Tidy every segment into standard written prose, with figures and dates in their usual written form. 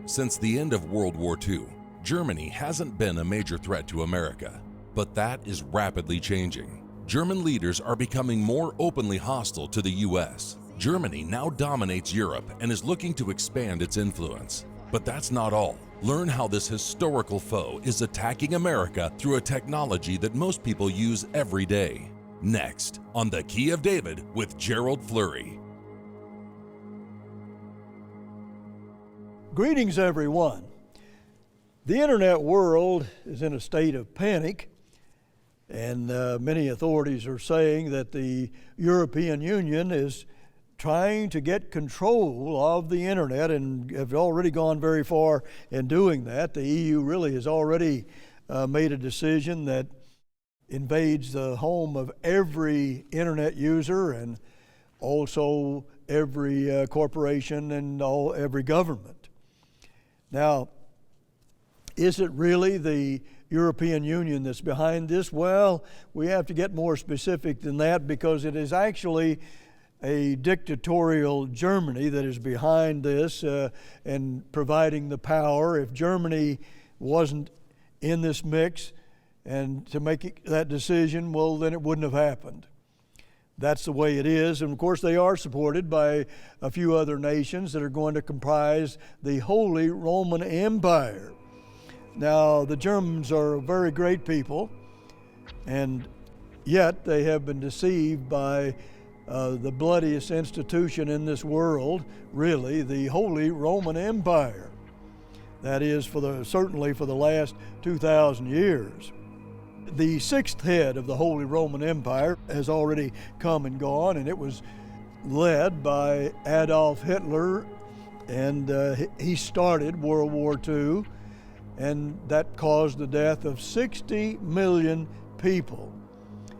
Since the end of World War II, Germany hasn't been a major threat to America, but that is rapidly changing. German leaders are becoming more openly hostile to the US. Germany now dominates Europe and is looking to expand its influence. But that's not all. Learn how this historical foe is attacking America through a technology that most people use every day. Next, on The Key of David with Gerald Flurry. Greetings, everyone. The internet world is in a state of panic, and many authorities are saying that the European Union is trying to get control of the internet and have already gone very far in doing that. The EU really has already made a decision that invades the home of every internet user and also every corporation and every government. Now, is it really the European Union that's behind this? Well, we have to get more specific than that, because it is actually a dictatorial Germany that is behind this and providing the power. If Germany wasn't in this mix and to make that decision, well, then it wouldn't have happened. That's the way it is. And of course, they are supported by a few other nations that are going to comprise the Holy Roman Empire. Now, the Germans are a very great people, and yet they have been deceived by the bloodiest institution in this world, really, the Holy Roman Empire. That is, certainly for the last 2,000 years. The sixth head of the Holy Roman Empire has already come and gone, and it was led by Adolf Hitler, and he started World War II, and that caused the death of 60 million people.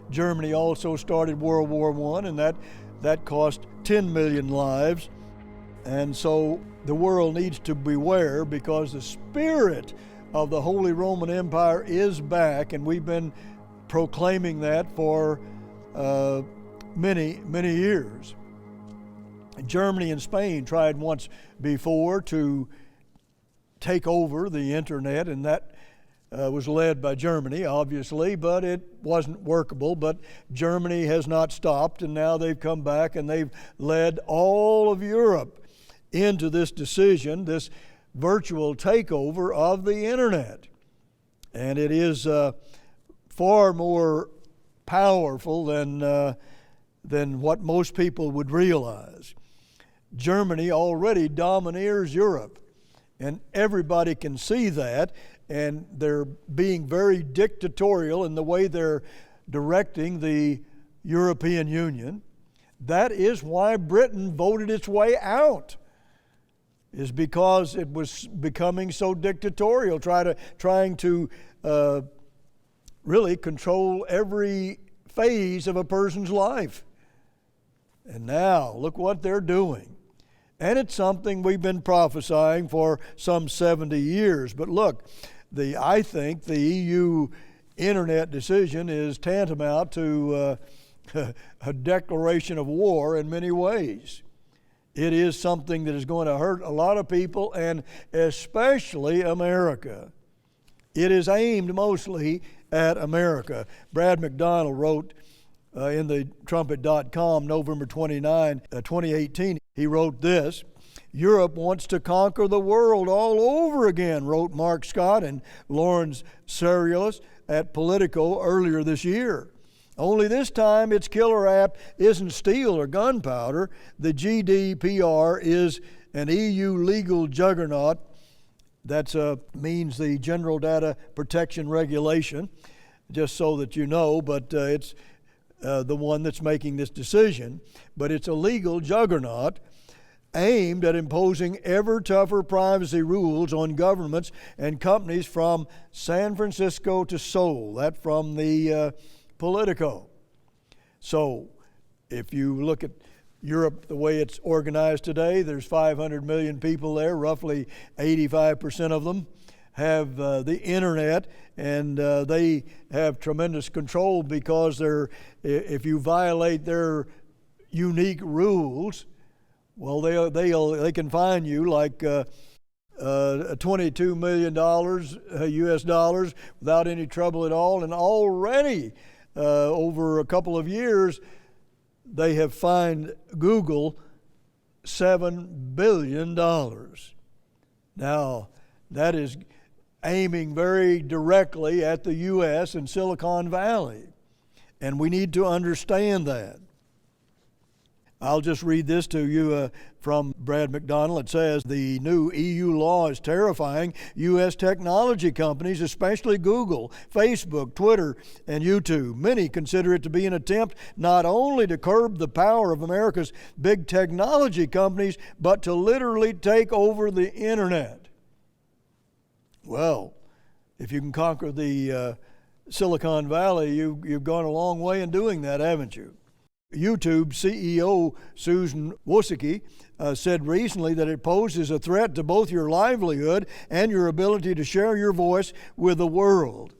Germany also started World War I, and that cost 10 million lives. And so the world needs to beware, because the spirit of the Holy Roman Empire is back, and we've been proclaiming that for many, many years. Germany and Spain tried once before to take over the internet, and that was led by Germany, obviously, but it wasn't workable. But Germany has not stopped, and now they've come back and they've led all of Europe into this decision, this virtual takeover of the internet. And it is far more powerful than what most people would realize. Germany already domineers Europe, and everybody can see that, and they're being very dictatorial in the way they're directing the European Union. That is why Britain voted its way out, is because it was becoming so dictatorial, trying to really control every phase of a person's life. And now, look what they're doing. And it's something we've been prophesying for some 70 years. But look, I think the EU internet decision is tantamount to a declaration of war in many ways. It is something that is going to hurt a lot of people, and especially America. It is aimed mostly at America. Brad McDonald wrote in the trumpet.com, November 29, 2018, he wrote this: "Europe wants to conquer the world all over again," wrote Mark Scott and Lawrence Cerialis at Politico earlier this year. Only this time its killer app isn't steel or gunpowder. The GDPR is an EU legal juggernaut. That means the General Data Protection Regulation, just so that you know, but it's the one that's making this decision. But it's a legal juggernaut aimed at imposing ever tougher privacy rules on governments and companies from San Francisco to Seoul. That from the Politico. So if you look at Europe, the way it's organized today, there's 500 million people there. Roughly 85% of them have the internet, and they have tremendous control, because if you violate their unique rules, well, they can fine you like $22 million US dollars without any trouble at all. And already over a couple of years, they have fined Google $7 billion. Now, that is aiming very directly at the U.S. and Silicon Valley. And we need to understand that. I'll just read this to you from Brad McDonald. It says, the new EU law is terrifying U.S. technology companies, especially Google, Facebook, Twitter, and YouTube. Many consider it to be an attempt not only to curb the power of America's big technology companies, but to literally take over the internet. Well, if you can conquer the Silicon Valley, you've gone a long way in doing that, haven't you? YouTube CEO Susan Wojcicki said recently that it poses a threat to both your livelihood and your ability to share your voice with the world.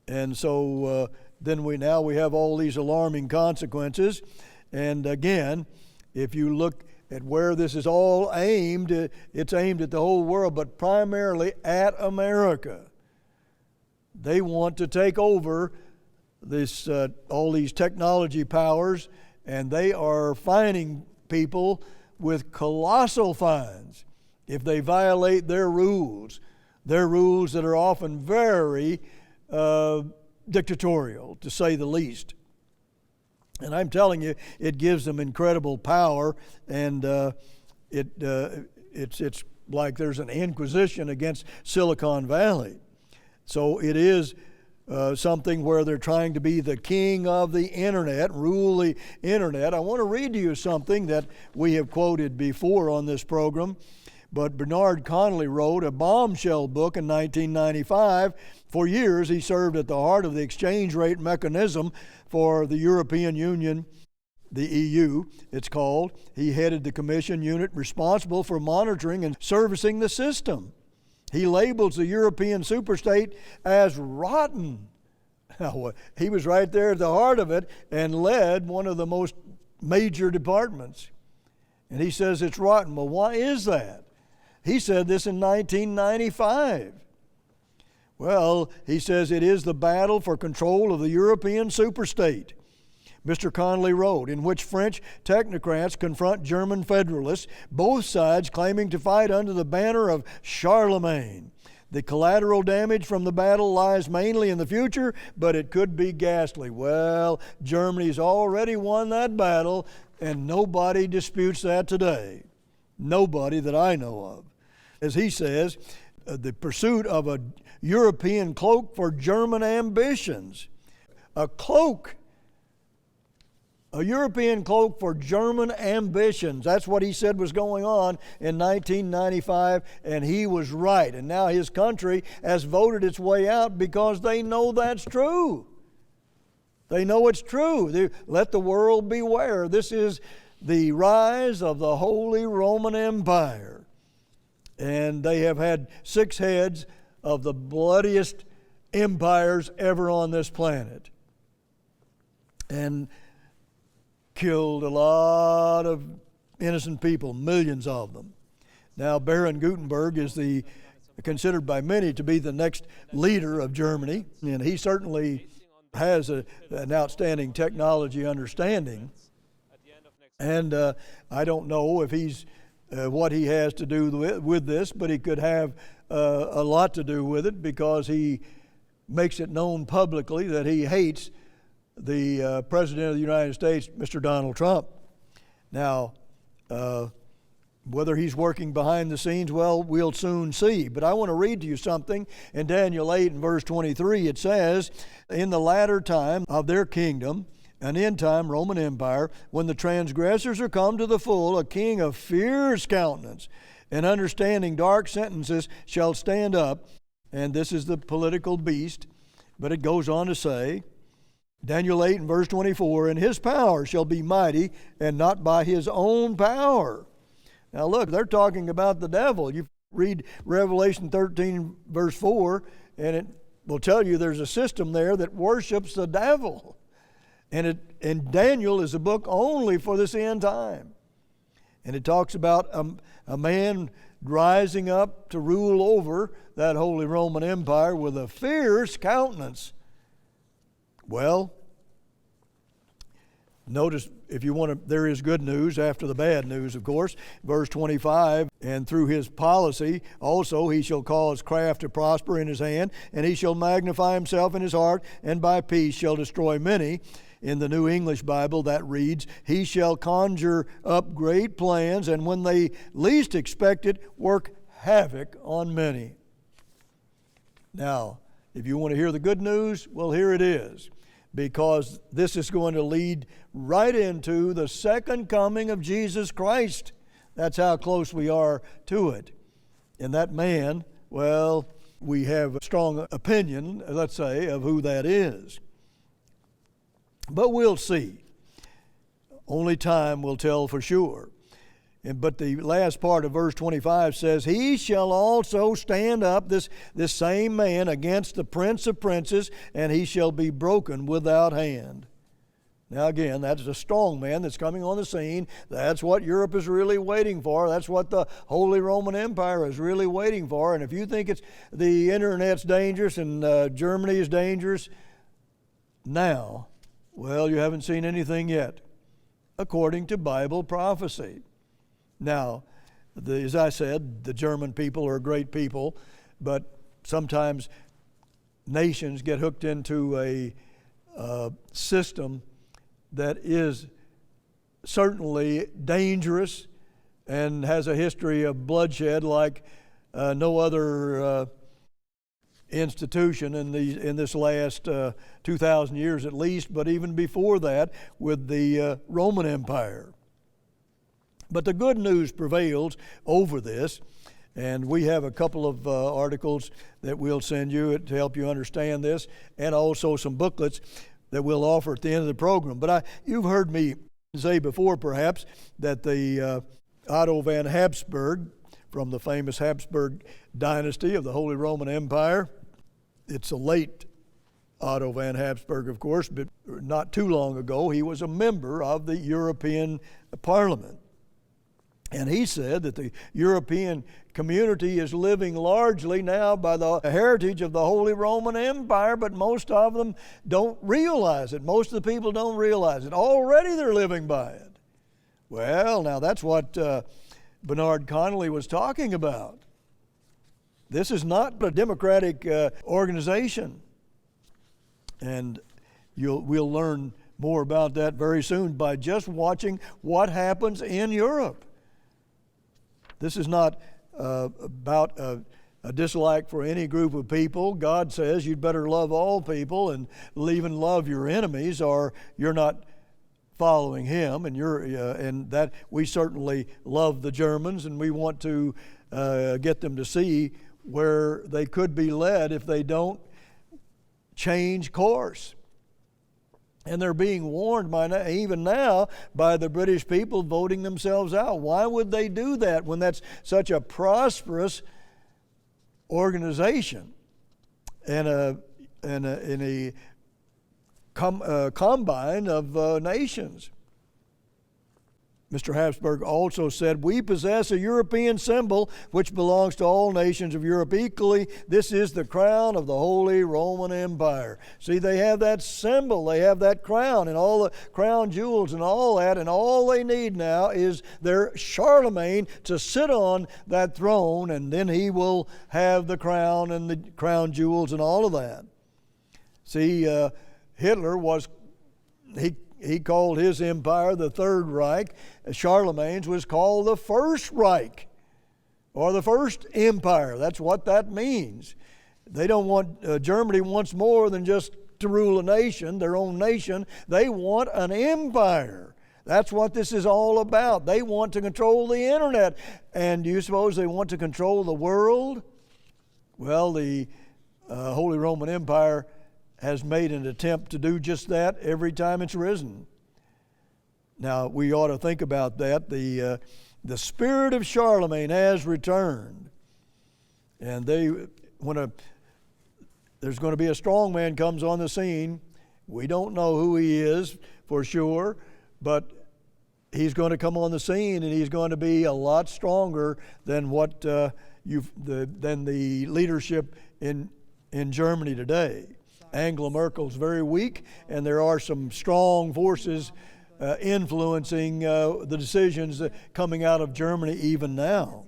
And so then we have all these alarming consequences. And again, if you look at where this is all aimed, it's aimed at the whole world, but primarily at America. They want to take over this all these technology powers, and they are fining people with colossal fines if they violate their rules that are often very dictatorial, to say the least. And I'm telling you, it gives them incredible power, and it's like there's an inquisition against Silicon Valley. So it is something where they're trying to be the king of the internet, rule the internet. I want to read to you something that we have quoted before on this program, but Bernard Connolly wrote a bombshell book in 1995. For years, he served at the heart of the exchange rate mechanism for the European Union, the EU, it's called. He headed the Commission unit responsible for monitoring and servicing the system. He labels the European superstate as rotten. He was right there at the heart of it and led one of the most major departments. And he says it's rotten. Well, why is that? He said this in 1995. Well, he says it is the battle for control of the European superstate. Mr. Connolly wrote, in which French technocrats confront German federalists, both sides claiming to fight under the banner of Charlemagne. The collateral damage from the battle lies mainly in the future, but it could be ghastly. Well, Germany's already won that battle, and nobody disputes that today. Nobody that I know of. As he says, the pursuit of a European cloak for German ambitions. A cloak. A European cloak for German ambitions. That's what he said was going on in 1995, and he was right. And now his country has voted its way out because they know that's true. They know it's true. Let the world beware. This is the rise of the Holy Roman Empire. And they have had 6 heads of the bloodiest empires ever on this planet. And killed a lot of innocent people, millions of them. Now, Baron Gutenberg is considered by many to be the next leader of Germany, and he certainly has an outstanding technology understanding. And I don't know if he's what he has to do with this, but he could have a lot to do with it, because he makes it known publicly that he hates the President of the United States, Mr. Donald Trump. Now, whether he's working behind the scenes, well, we'll soon see. But I want to read to you something. In Daniel 8 and verse 23, it says, in the latter time of their kingdom, an end time Roman Empire, when the transgressors are come to the full, a king of fierce countenance and understanding dark sentences shall stand up. And this is the political beast. But it goes on to say, Daniel 8 and verse 24, and his power shall be mighty, and not by his own power. Now look, they're talking about the devil. You read Revelation 13 verse 4, and it will tell you there's a system there that worships the devil. And Daniel is a book only for this end time. And it talks about a man rising up to rule over that Holy Roman Empire with a fierce countenance. Well, notice, if you want to, there is good news after the bad news, of course. Verse 25, and through his policy also he shall cause craft to prosper in his hand, and he shall magnify himself in his heart, and by peace shall destroy many. In the New English Bible that reads, he shall conjure up great plans, and when they least expect it, work havoc on many. Now, if you want to hear the good news, well, here it is. Because this is going to lead right into the second coming of Jesus Christ. That's how close we are to it. And that man, well, we have a strong opinion, let's say, of who that is. But we'll see. Only time will tell for sure. But the last part of verse 25 says, he shall also stand up, this same man, against the prince of princes, and he shall be broken without hand. Now again, that's a strong man that's coming on the scene. That's what Europe is really waiting for. That's what the Holy Roman Empire is really waiting for. And if you think the internet's dangerous and Germany is dangerous now, well, you haven't seen anything yet, according to Bible prophecy. Now, as I said, the German people are great people, but sometimes nations get hooked into a system that is certainly dangerous and has a history of bloodshed like no other institution in this last 2,000 years at least, but even before that with the Roman Empire. But the good news prevails over this, and we have a couple of articles that we'll send you to help you understand this, and also some booklets that we'll offer at the end of the program. But you've heard me say before, perhaps, that the Otto von Habsburg, from the famous Habsburg dynasty of the Holy Roman Empire, it's a late Otto von Habsburg, of course, but not too long ago, he was a member of the European Parliament. And he said that the European community is living largely now by the heritage of the Holy Roman Empire, but most of them don't realize it. Most of the people don't realize it. Already they're living by it. Well, now that's what Bernard Connolly was talking about. This is not a democratic organization. And we'll learn more about that very soon by just watching what happens in Europe. This is not about a dislike for any group of people. God says you'd better love all people and even love your enemies, or you're not following Him. And that we certainly love the Germans, and we want to get them to see where they could be led if they don't change course. And they're being warned even now by the British people voting themselves out. Why would they do that when that's such a prosperous organization and a combine of nations? Mr. Habsburg also said, we possess a European symbol which belongs to all nations of Europe equally. This is the crown of the Holy Roman Empire. See, they have that symbol, they have that crown and all the crown jewels and all that, and all they need now is their Charlemagne to sit on that throne, and then he will have the crown and the crown jewels and all of that. See, Hitler he called his empire the Third Reich. Charlemagne's was called the First Reich, or the First Empire. That's what that means. They don't want, Germany wants more than just to rule a nation, their own nation. They want an empire. That's what this is all about. They want to control the internet. And do you suppose they want to control the world? Well, the Holy Roman Empire has made an attempt to do just that every time it's risen. Now, we ought to think about that. The spirit of Charlemagne has returned. And when there's going to be a strong man comes on the scene, we don't know who he is for sure, but he's going to come on the scene, and he's going to be a lot stronger than what than the leadership in Germany today. Angela Merkel's very weak, and there are some strong forces influencing the decisions coming out of Germany even now.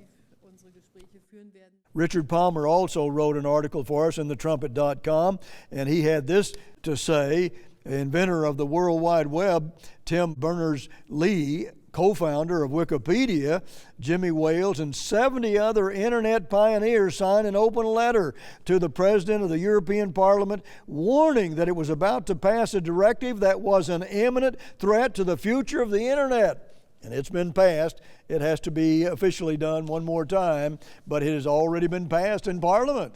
Richard Palmer also wrote an article for us in thetrumpet.com, and he had this to say. Inventor of the World Wide Web, Tim Berners-Lee, co-founder of Wikipedia, Jimmy Wales, and 70 other internet pioneers signed an open letter to the President of the European Parliament warning that it was about to pass a directive that was an imminent threat to the future of the internet. And it's been passed. It has to be officially done one more time, but it has already been passed in Parliament.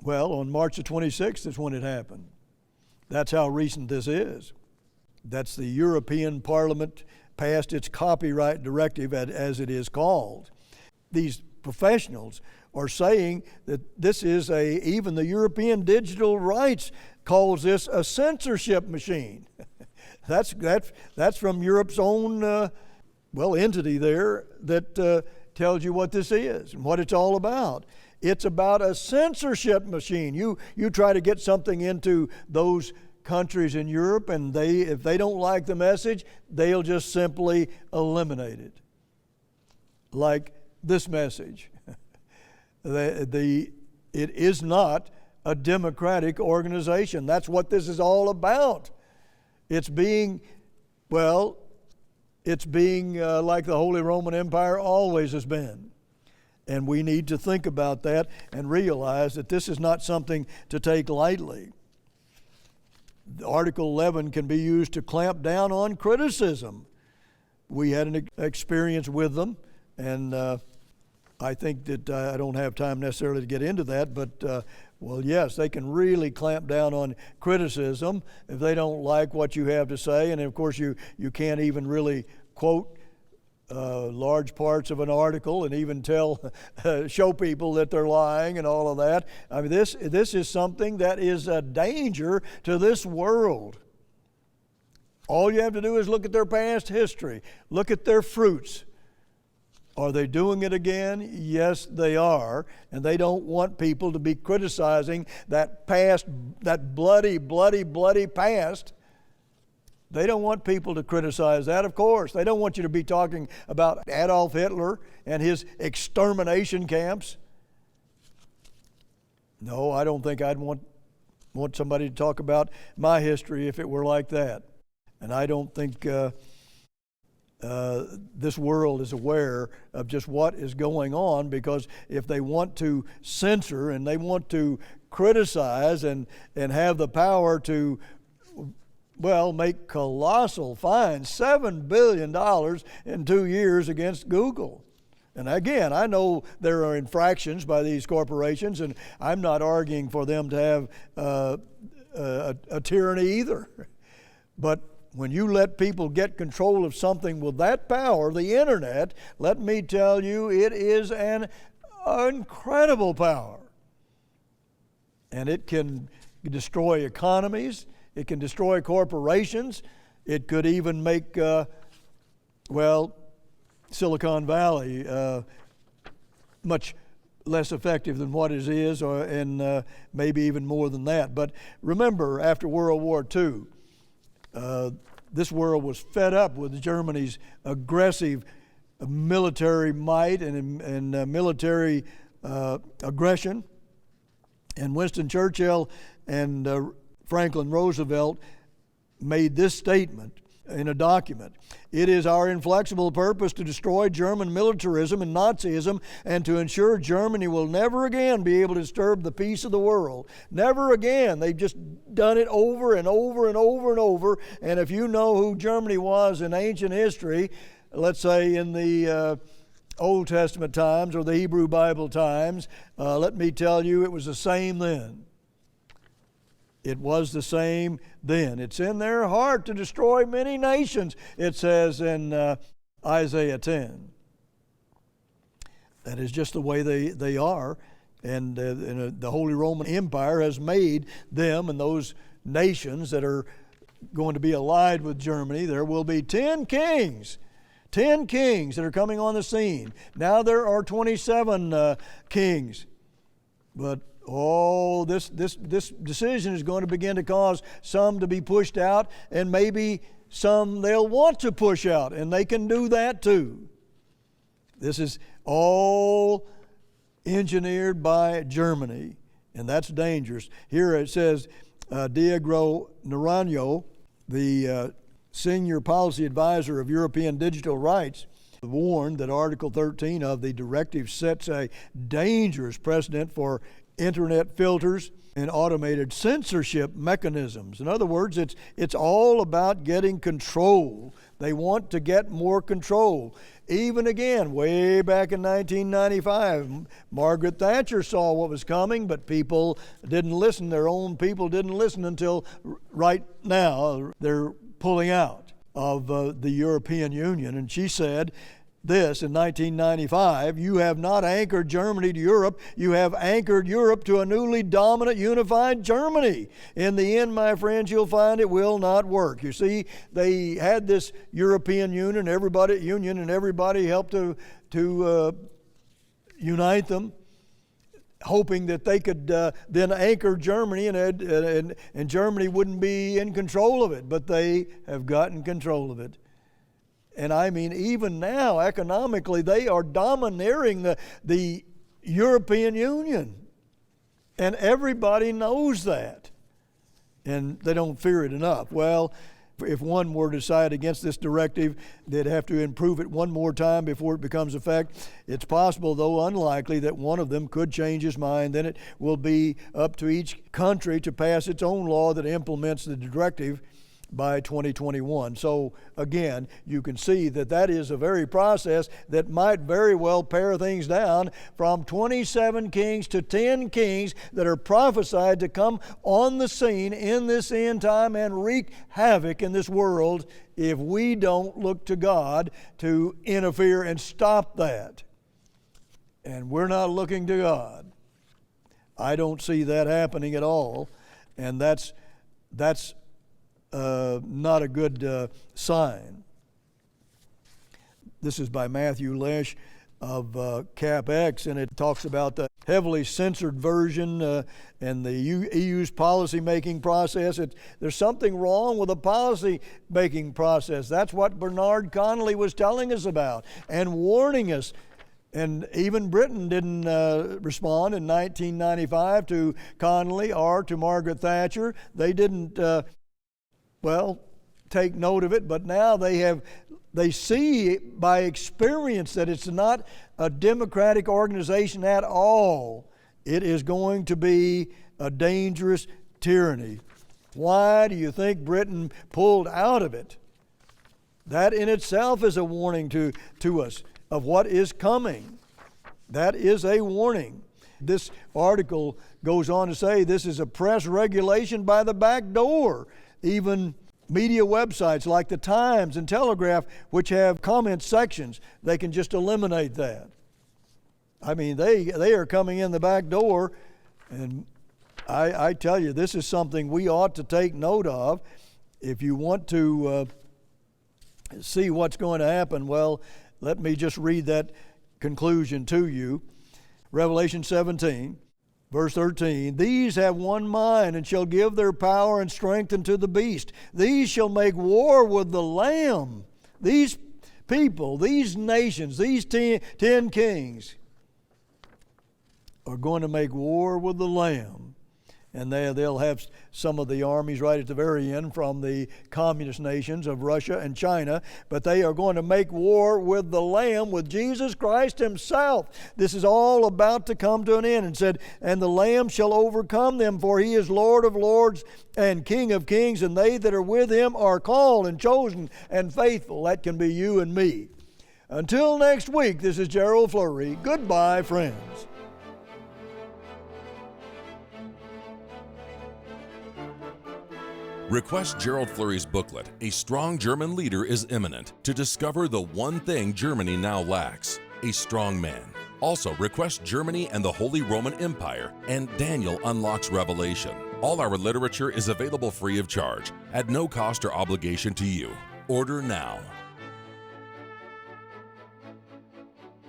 Well, on March the 26th is when it happened. That's how recent this is. That's the European Parliament passed its copyright directive, as it is called. These professionals are saying that this is even the European Digital Rights calls this a censorship machine. That's from Europe's own entity there that tells you what this is and what it's all about. It's about a censorship machine. You try to get something into those countries in Europe, and if they don't like the message, they'll just simply eliminate it. Like this message. It is not a democratic organization. That's what this is all about. It's being like the Holy Roman Empire always has been. And we need to think about that and realize that this is not something to take lightly. Article 11 can be used to clamp down on criticism. We had an experience with them, and I think that I don't have time necessarily to get into that, but yes, they can really clamp down on criticism if they don't like what you have to say, and of course you can't even really quote large parts of an article and even show people that they're lying and all of that. I mean, this is something that is a danger to this world. All you have to do is look at their past history, look at their fruits. Are they doing it again? Yes, they are. And they don't want people to be criticizing that past, that bloody, bloody, bloody past. They don't want people to criticize that, of course. They don't want you to be talking about Adolf Hitler and his extermination camps. No, I don't think I'd want somebody to talk about my history if it were like that. And I don't think this world is aware of just what is going on, because if they want to censor and they want to criticize and have the power to make colossal fines, $7 billion in 2 years against Google. And again, I know there are infractions by these corporations, and I'm not arguing for them to have a tyranny either. But when you let people get control of something with that power, the internet, let me tell you, it is an incredible power. And it can destroy economies. It can destroy corporations. It could even make, Silicon Valley much less effective than what it is, and maybe even more than that. But remember, after World War II, this world was fed up with Germany's aggressive military might and military aggression. And Winston Churchill and Franklin Roosevelt made this statement in a document: "It is our inflexible purpose to destroy German militarism and Nazism and to ensure Germany will never again be able to disturb the peace of the world." Never again. They've just done it over and over and over and over. And if you know who Germany was in ancient history, let's say in the Old Testament times or the Hebrew Bible times, let me tell you, it was the same then. It was the same then. It's in their heart to destroy many nations, it says in Isaiah 10. That is just the way they are. And the Holy Roman Empire has made them and those nations that are going to be allied with Germany, there will be 10 kings. 10 kings that are coming on the scene. Now there are 27 kings. But this decision is going to begin to cause some to be pushed out, and maybe some they'll want to push out, and they can do that too. This is all engineered by Germany, and that's dangerous. Here it says Diego Naranjo, the senior policy advisor of European digital rights, warned that Article 13 of the directive sets a dangerous precedent for internet filters and automated censorship mechanisms. In other words, it's all about getting control. They want to get more control. Even again, way back in 1995, Margaret Thatcher saw what was coming, but people didn't listen. Their own people didn't listen until right now they're pulling out of the European Union. And she said this in 1995, "You have not anchored Germany to Europe, you have anchored Europe to a newly dominant unified Germany. In the end, my friends, you'll find it will not work." You see, they had this European Union, everybody helped to unite them, hoping that they could then anchor Germany and Germany wouldn't be in control of it, but they have gotten control of it. And I mean, even now, economically, they are domineering the European Union. And everybody knows that. And they don't fear it enough. Well, if one were to decide against this directive, they'd have to improve it one more time before it becomes effect. It's possible, though unlikely, that one of them could change his mind. Then it will be up to each country to pass its own law that implements the directive by 2021. So again, you can see that is a very process that might very well pare things down from 27 kings to 10 kings that are prophesied to come on the scene in this end time and wreak havoc in this world if we don't look to God to interfere and stop that. And we're not looking to God. I don't see that happening at all, and that's not a good sign. This is by Matthew Lesh of CapX, and it talks about the heavily censored version and the EU's policy-making process. There's something wrong with the policy-making process. That's what Bernard Connolly was telling us about and warning us. And even Britain didn't respond in 1995 to Connolly or to Margaret Thatcher. They didn't take note of it, but now they see by experience that it's not a democratic organization at all. It is going to be a dangerous tyranny. Why do you think Britain pulled out of it? That in itself is a warning to us of what is coming. That is a warning. This article goes on to say this is a press regulation by the back door. Even media websites like the Times and Telegraph, which have comment sections, they can just eliminate that. I mean, they are coming in the back door, and I tell you, this is something we ought to take note of. If you want to see what's going to happen, well, let me just read that conclusion to you. Revelation 17. Verse 13, "These have one mind and shall give their power and strength unto the beast. These shall make war with the Lamb." These people, these nations, these 10 kings are going to make war with the Lamb. And they'll have some of the armies right at the very end from the communist nations of Russia and China, but they are going to make war with the Lamb, with Jesus Christ himself. This is all about to come to an end. And said, "And the Lamb shall overcome them, for he is Lord of lords and King of kings, and they that are with him are called and chosen and faithful." That can be you and me. Until next week, this is Gerald Flurry. Goodbye, friends. Request Gerald Flurry's booklet, A Strong German Leader is Imminent, to discover the one thing Germany now lacks, a strong man. Also, request Germany and the Holy Roman Empire and Daniel Unlocks Revelation. All our literature is available free of charge, at no cost or obligation to you. Order now.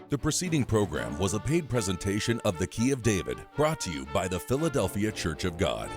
The preceding program was a paid presentation of The Key of David, brought to you by the Philadelphia Church of God.